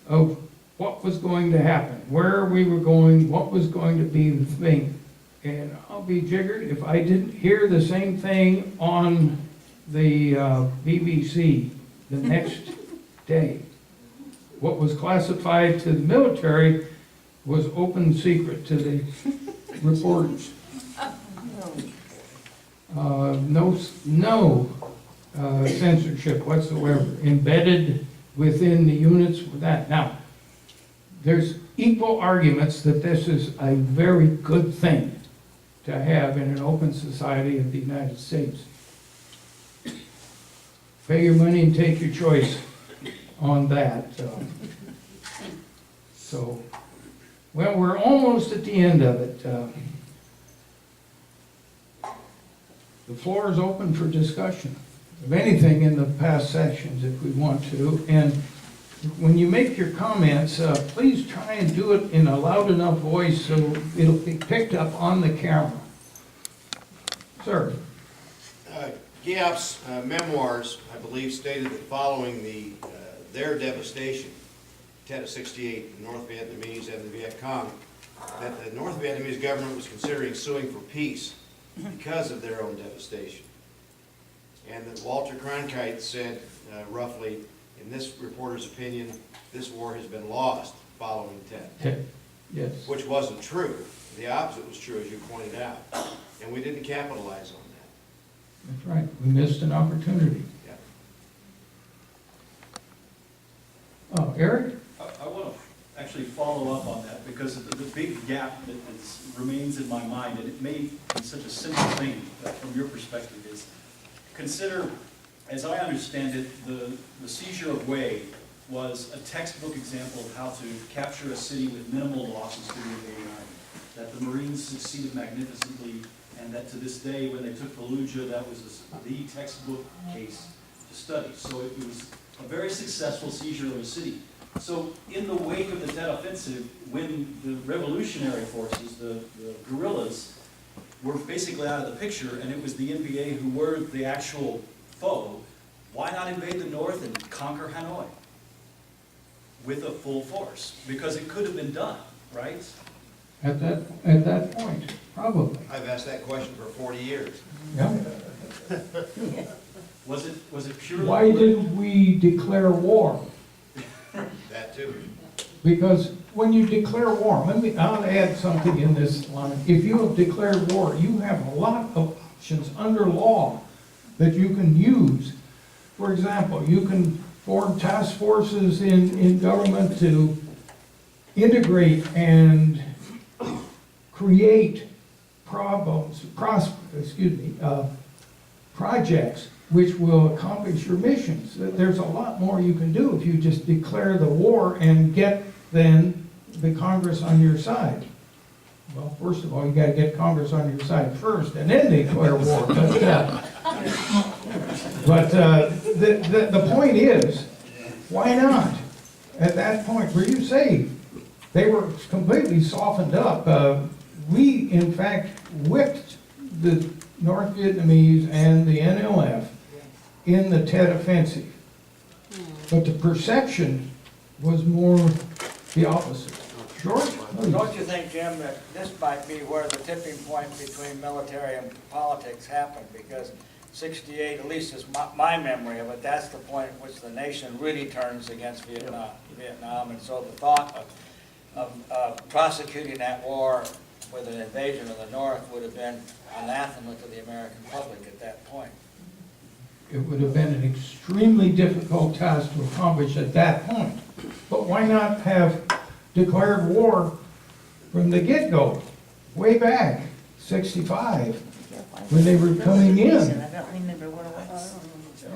of what was going to happen, where we were going, what was going to be the thing. And I'll be jiggered if I didn't hear the same thing on the BBC the next day. What was classified to the military was open secret to the reporters. No censorship whatsoever embedded within the units for that. Now, there's equal arguments that this is a very good thing to have in an open society of the United States. Pay your money and take your choice on that. So, well, we're almost at the end of it. The floor is open for discussion of anything in the past sections if we want to. And when you make your comments, please try and do it in a loud enough voice so it'll be picked up on the camera. Sir. Giap's memoirs, I believe, stated that following their devastation, Tet of '68, the North Vietnamese and the Viet Cong, that the North Vietnamese government was considering suing for peace because of their own devastation. And that Walter Cronkite said, roughly, in this reporter's opinion, this war has been lost following Tet. Yes. Which wasn't true. The opposite was true, as you pointed out. And we didn't capitalize on that. That's right. We missed an opportunity. Yeah. Oh, Eric? I want to actually follow up on that because the big gap that remains in my mind, and it may be such a simple thing from your perspective, is consider, as I understand it, the seizure of Hue was a textbook example of how to capture a city with minimal losses to the invading army. That the Marines succeeded magnificently, and that to this day, when they took Fallujah, that was the textbook case to study. So it was a very successful seizure of a city. So in the wake of the Tet Offensive, when the revolutionary forces, the guerrillas, were basically out of the picture, and it was the NVA who were the actual foe, why not invade the north and conquer Hanoi with a full force? Because it could have been done, right? At that point, probably. I've asked that question for 40 years. Yeah. Was it purely? Why didn't we declare war? That too. Because when you declare war, I'll add something in this line. If you have declared war, you have a lot of options under law that you can use. For example, you can form task forces in government to integrate and create projects which will accomplish your missions. There's a lot more you can do if you just declare the war and get then the Congress on your side. Well, first of all, you gotta get Congress on your side first and then declare war. But the point is, why not? At that point, were you safe? They were completely softened up. We, in fact, whipped the North Vietnamese and the NLF in the Tet Offensive. But the perception was more the opposite. George? Don't you think, Jim, that this might be where the tipping point between military and politics happened? Because '68, at least is my memory of it, that's the point at which the nation really turns against Vietnam. And so the thought of prosecuting that war with an invasion of the North would have been anathema to the American public at that point. It would have been an extremely difficult task to accomplish at that point. But why not have declared war from the get-go, way back, '65, when they were coming in? I don't remember what it was.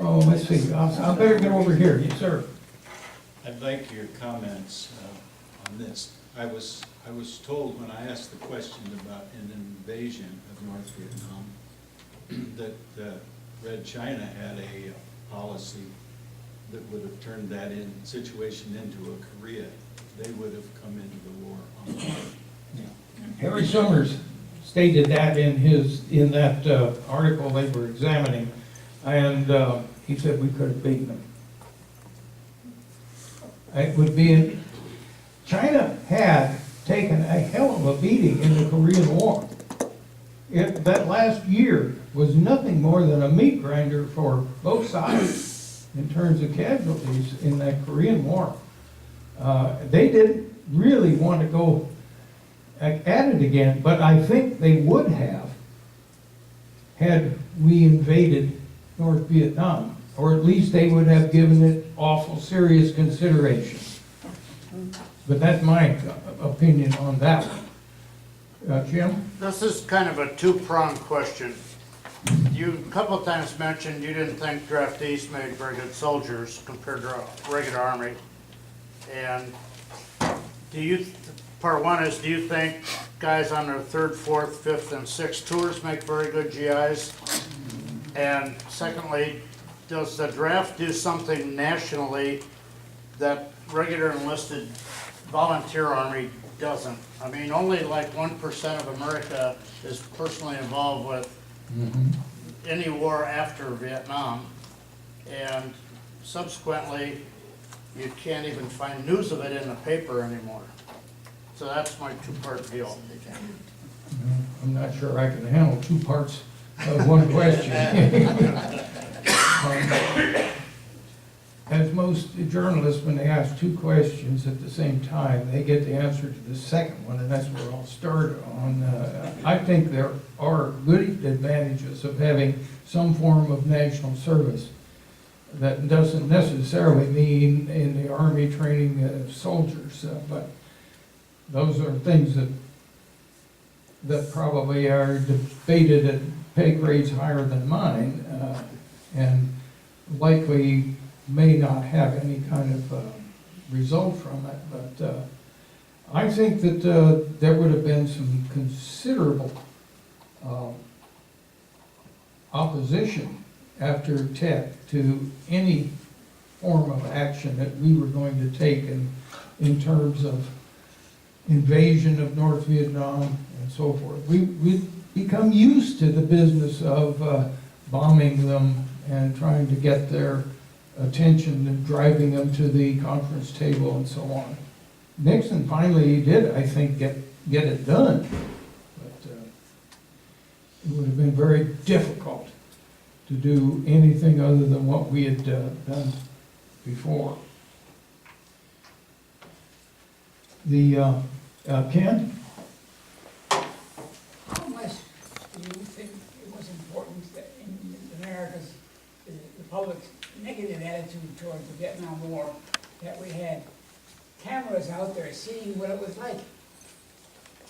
Oh, let's see, I better get over here, yes, sir. I'd like your comments on this. I was told when I asked the question about an invasion of North Vietnam that Red China had a policy that would have turned that situation into a Korea. They would have come into the war on the north. Harry Summers stated that in that article they were examining, and he said we could have beaten them. It would be, China had taken a hell of a beating in the Korean War. that last year was nothing more than a meat grinder for both sides in terms of casualties in that Korean War. They didn't really want to go at it again, but I think they would have had we invaded North Vietnam, or at least they would have given it awful serious consideration. But that's my opinion on that one. Jim? This is kind of a two-pronged question. You, a couple of times mentioned you didn't think draftees made very good soldiers compared to a regular army. And do you, part one is, do you think guys on their third, fourth, fifth, and sixth tours make very good GIs? And secondly, does the draft do something nationally that regular enlisted volunteer army doesn't? I mean, only like 1% of America is personally involved with any war after Vietnam. And subsequently, you can't even find news of it in the paper anymore. So that's my two-part deal. I'm not sure I can handle two parts of one question. As most journalists, when they ask two questions at the same time, they get the answer to the second one, and that's where I'll start on. I think there are good advantages of having some form of national service. That doesn't necessarily mean in the Army training soldiers, but those are things that probably are debated at pay grades higher than mine, and likely may not have any kind of result from it. But I think that there would have been some considerable opposition after Tet to any form of action that we were going to take in terms of invasion of North Vietnam and so forth. We've become used to the business of bombing them and trying to get their attention and driving them to the conference table and so on. Nixon finally did, I think, get it done, but it would have been very difficult to do anything other than what we had done before. The Ken? How much do you think it was important that in America's, the public's negative attitude towards the Vietnam War, that we had cameras out there seeing what it was like?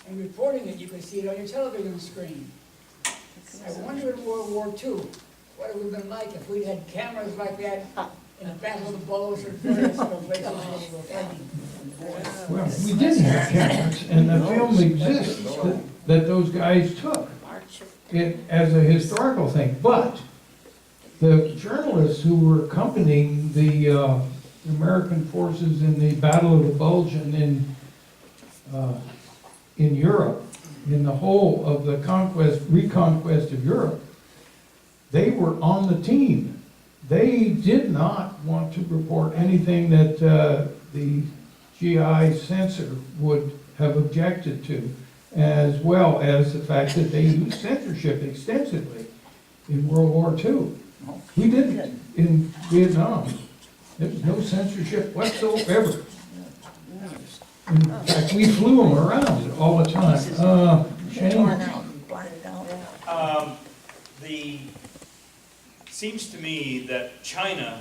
And reporting it, you could see it on your television screen. I wonder in World War II, what it would have been like if we'd had cameras like that in the Battle of the Bulge or various other places where we were fighting. Well, we didn't have cameras, and the film exists that those guys took it as a historical thing. But the journalists who were accompanying the American forces in the Battle of the Bulge and in Europe, in the whole of the reconquest of Europe, they were on the team. They did not want to report anything that the GI censor would have objected to, as well as the fact that they used censorship extensively in World War II. We didn't in Vietnam. There was no censorship whatsoever. In fact, we flew them around all the time. Shane? Seems to me that China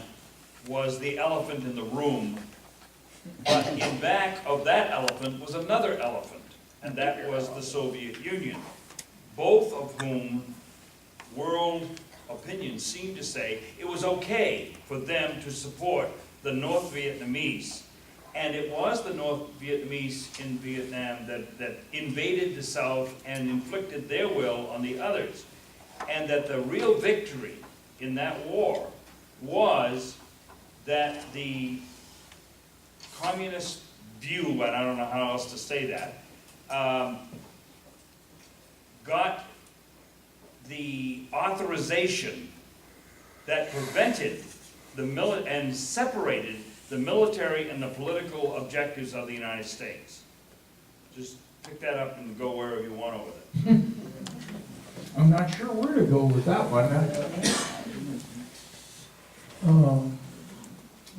was the elephant in the room, but in back of that elephant was another elephant, and that was the Soviet Union, both of whom world opinion seemed to say it was okay for them to support the North Vietnamese. And it was the North Vietnamese in Vietnam that invaded the South and inflicted their will on the others. And that the real victory in that war was that the communist view, and I don't know how else to say that, got the authorization that prevented and separated the military and the political objectives of the United States. Just pick that up and go wherever you want with it. I'm not sure where to go with that one.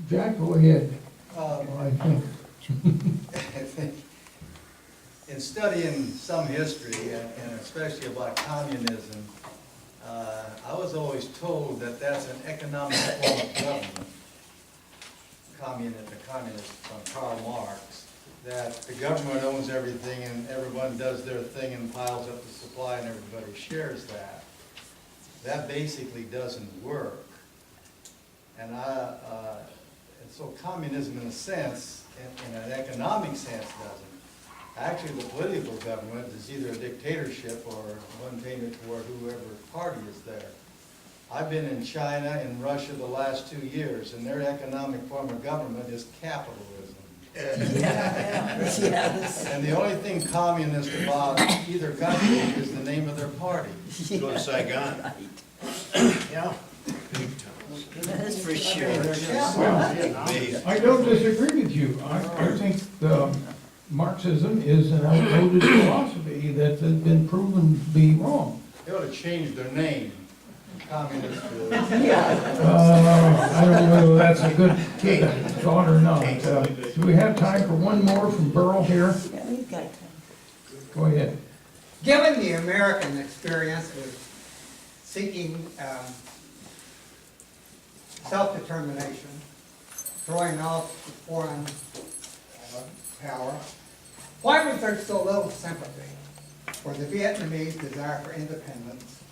Jack, go ahead. I think. I think in studying some history, and especially about communism, I was always told that that's an economic form of government. The communist from Karl Marx, that the government owns everything and everyone does their thing and piles up the supply and everybody shares that. That basically doesn't work. And so communism in a sense, in an economic sense, doesn't. Actually, the political government is either a dictatorship or one painted toward whoever party is there. I've been in China and Russia the last 2 years, and their economic form of government is capitalism. Yes. And the only thing communist about either country is the name of their party. Go to Saigon. Yeah. That's for sure. Amazing. I don't disagree with you. I think Marxism is an outmoded philosophy that has been proven to be wrong. They ought to change their name. Communist. I don't know if that's a good thought or not. Do we have time for one more from Burl here? Yeah, we've got time. Go ahead. Given the American experience of seeking self-determination, throwing off the foreign power, why was there so little sympathy for the Vietnamese desire for independence,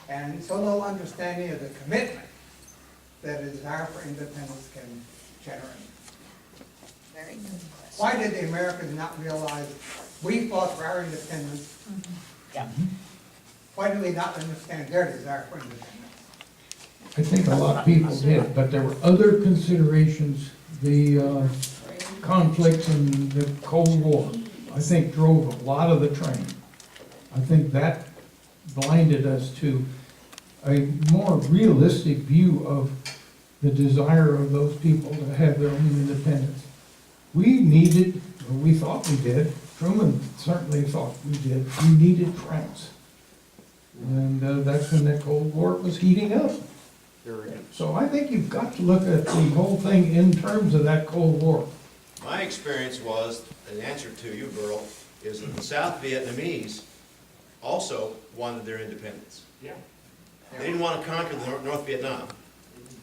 and so little understanding of the commitment that a desire for independence can generate? Very good question. Why did the Americans not realize we fought for our independence? Yeah. Why do they not understand their desire for independence? I think a lot of people did, but there were other considerations. The conflicts in the Cold War, I think, drove a lot of the train. I think that blinded us to a more realistic view of the desire of those people to have their own independence. We needed, or we thought we did, Truman certainly thought we did, we needed France. And that's when the Cold War was heating up. So I think you've got to look at the whole thing in terms of that Cold War. My experience was, an answer to you, Burl, is that the South Vietnamese also wanted their independence. Yeah. They didn't want to conquer the North Vietnam,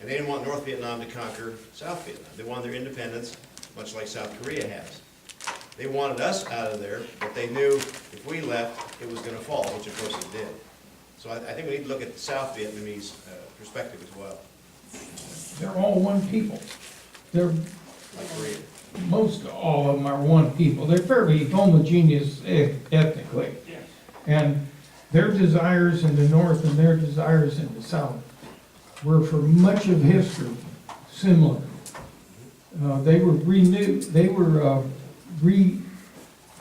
and they didn't want North Vietnam to conquer South Vietnam. They wanted their independence, much like South Korea has. They wanted us out of there, but they knew if we left, it was going to fall, which of course it did. So I think we need to look at the South Vietnamese perspective as well, They're all one people. They're, like Korea. most all of them are one people. They're fairly homogeneous ethnically. And their desires in the North and their desires in the South were for much of history similar. They were renewed, they were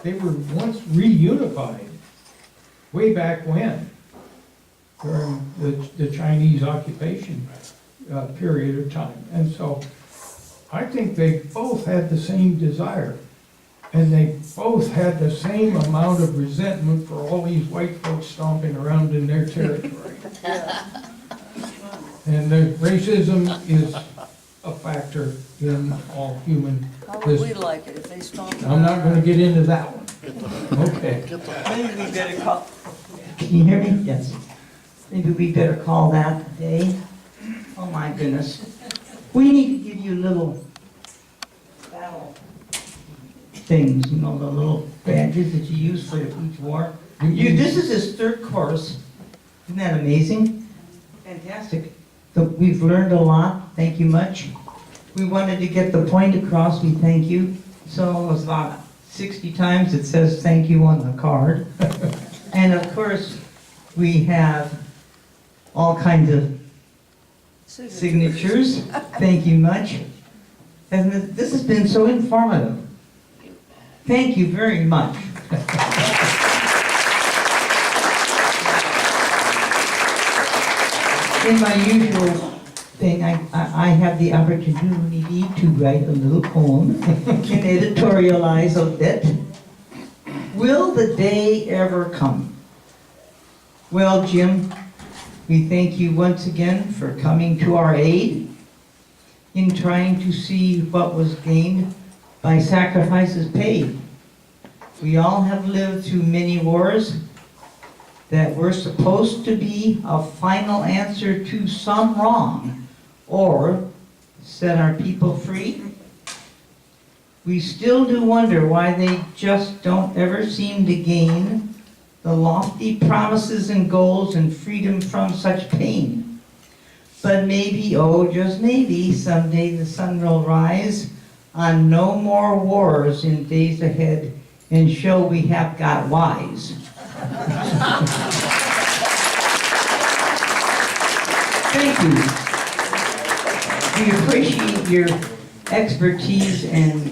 once reunified way back when, during the Chinese occupation period of time. And so I think they both had the same desire, and they both had the same amount of resentment for all these white folks stomping around in their territory. And the racism is a factor in all human How would we history. like it if they stomped? I'm not gonna get into that one. Okay. Maybe we better call, Can you hear me? Yes. Maybe we better call that a day. Oh my goodness. We need to give you little battle things, you know, the little badges that you use for each war. This is his third course. Isn't that amazing? Fantastic. So we've learned a lot. Thank you much. We wanted to get the point across. We thank you. So it was about 60 times it says thank you on the card. And of course, we have all kinds of signatures. Thank you much. And this has been so informative. Thank you very much. In my usual thing, I have the opportunity to write a little poem and editorialize a bit. Will the day ever come Well, Jim, we thank you once again for coming to our aid in trying to see what was gained by sacrifices paid. We all have lived through many wars that were supposed to be a final answer to some wrong or set our people free. We still do wonder why they just don't ever seem to gain the lofty promises and goals and freedom from such pain. But maybe, oh, just maybe, someday the sun will rise on no more wars in days ahead and show we have got wise. Thank you. We appreciate your expertise and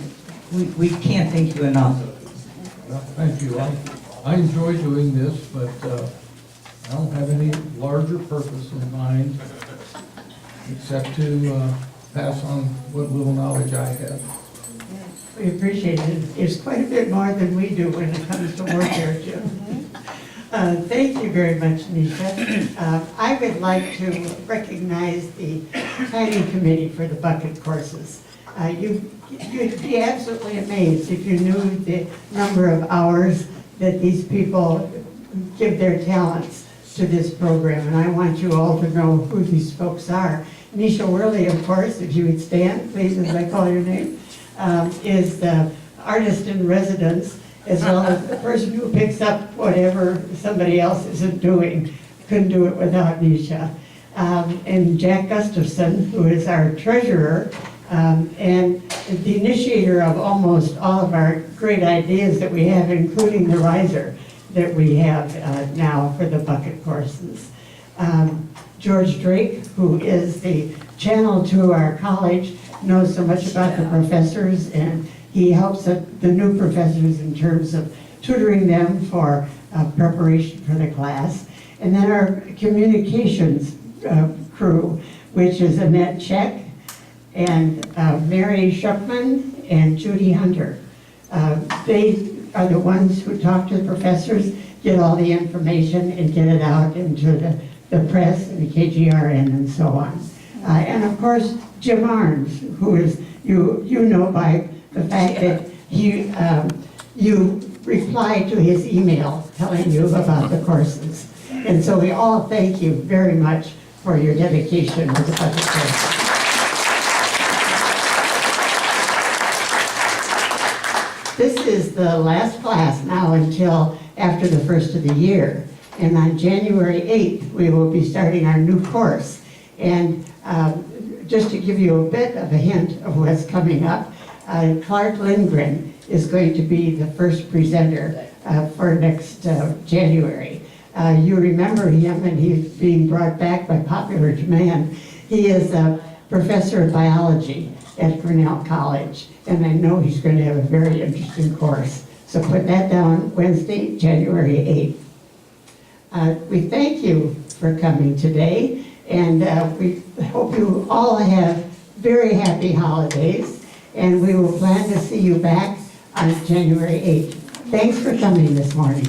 we can't thank you enough. Well, thank you. I enjoy doing this, but I don't have any larger purpose in mind except to pass on what little knowledge I have. We appreciate it. It's quite a bit more than we do when it comes to work here, Jim. Thank you very much, Nisha. I would like to recognize the planning committee for the bucket courses. You'd be absolutely amazed if you knew the number of hours that these people give their talents to this program, and I want you all to know who these folks are. Nisha Worley, of course, if you would stand, please, as I call your name, is the artist in residence, as well as the person who picks up whatever somebody else isn't doing. Couldn't do it without Nisha. And Jack Gustafson, who is our treasurer, and the initiator of almost all of our great ideas that we have, including the riser that we have now for the bucket courses. George Drake, who is the channel to our college, knows so much about the professors, and he helps the new professors in terms of tutoring them for preparation for the class. And then our communications crew, which is Annette Check, and Mary Schuckman and Judy Hunter. They are the ones who talk to the professors, get all the information, and get it out into the press and the KGRN and so on. And of course, Jim Ahrens, who is, you know by the fact that you replied to his email telling you about the courses. And so we all thank you very much for your dedication to the bucket courses. This is the last class now until after the first of the year. And on January 8th, we will be starting our new course. And just to give you a bit of a hint of what's coming up, Clark Lindgren is going to be the first presenter for next January. You remember him, and he's being brought back by popular demand. He is a professor of biology at Grinnell College, and I know he's going to have a very interesting course. So put that down, Wednesday, January 8th. We thank you for coming today, and we hope you all have very happy holidays, and we will plan to see you back on January 8th. Thanks for coming this morning.